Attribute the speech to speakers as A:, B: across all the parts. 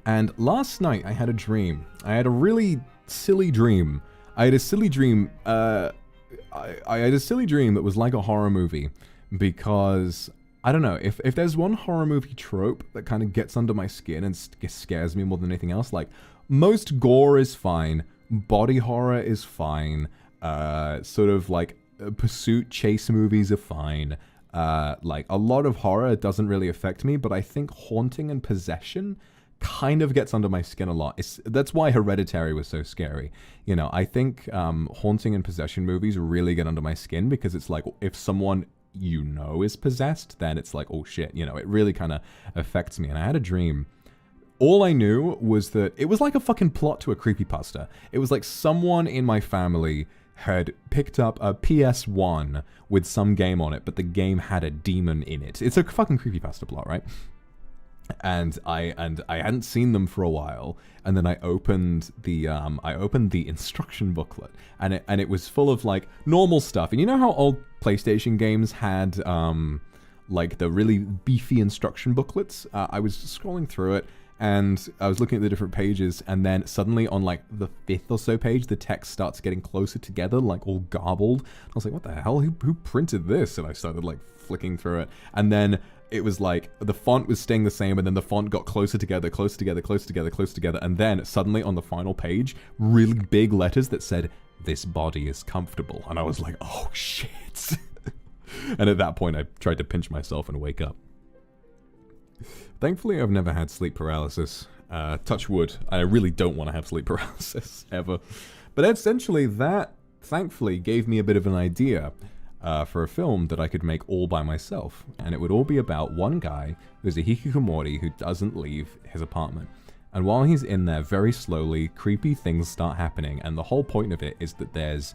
A: And last night I had a dream. I had a really silly dream. I had a silly dream that was like a horror movie, because I don't know, if there's one horror movie trope that kind of gets under my skin and scares me more than anything else, like, most gore is fine, body horror is fine, sort of like pursuit chase movies are fine, like a lot of horror doesn't really affect me, but I think haunting and possession kind of gets under my skin a lot. That's why Hereditary was so scary. You know, I think haunting and possession movies really get under my skin, because it's like, if someone you know is possessed, then it's like, oh shit, you know, it really kind of affects me. And I had a dream. All I knew was that it was like a fucking plot to a creepypasta. It was like someone in my family had picked up a PS1 with some game on it, but the game had a demon in it. It's a fucking creepypasta plot, right? And I hadn't seen them for a while, and then I opened the instruction booklet, and it was full of like normal stuff. And you know how old PlayStation games had like the really beefy instruction booklets? I was scrolling through it, and I was looking at the different pages, and then suddenly on like the 5th or so page, the text starts getting closer together, like all garbled. I was like, what the hell? Who printed this? And I started like flicking through it, and then it was like the font was staying the same, and then the font got closer together, and then suddenly on the final page, really big letters that said, "This body is comfortable." And I was like, oh shit. And at that point, I tried to pinch myself and wake up. Thankfully, I've never had sleep paralysis. Touch wood. I really don't want to have sleep paralysis, ever. But essentially, that, thankfully, gave me a bit of an idea for a film that I could make all by myself. And it would all be about one guy who's a hikikomori who doesn't leave his apartment. And while he's in there, very slowly, creepy things start happening. And the whole point of it is that there's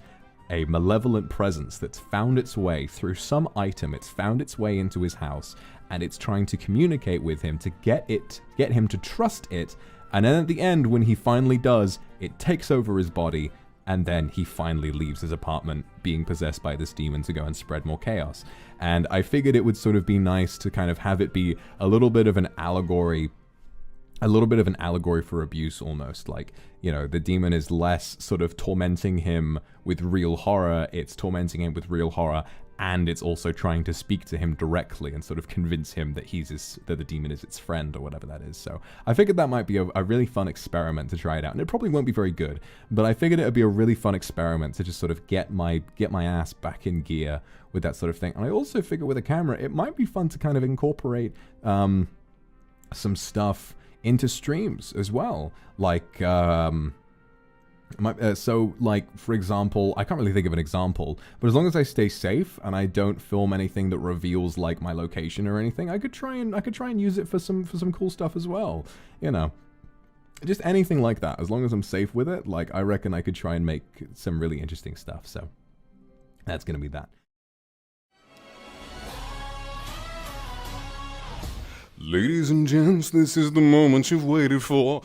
A: a malevolent presence that's found its way through some item. It's found its way into his house, and it's trying to communicate with him to get him to trust it. And then at the end, when he finally does, it takes over his body, and then he finally leaves his apartment being possessed by this demon to go and spread more chaos. And I figured it would sort of be nice to kind of have it be a little bit of an allegory for abuse almost. Like, you know, the demon is less sort of tormenting him with real horror, it's tormenting him with real horror, and it's also trying to speak to him directly and sort of convince him that that the demon is its friend, or whatever that is. So I figured that might be a really fun experiment to try it out. And it probably won't be very good, but I figured it would be a really fun experiment to just sort of get my ass back in gear with that sort of thing. And I also figure with a camera, it might be fun to kind of incorporate some stuff into streams as well. Like, so like, for example, I can't really think of an example, but as long as I stay safe and I don't film anything that reveals like my location or anything, I could try and use it for some cool stuff as well. You know, just anything like that. As long as I'm safe with it, like, I reckon I could try and make some really interesting stuff. So that's gonna be that.
B: Ladies and gents, this is the moment you've waited for.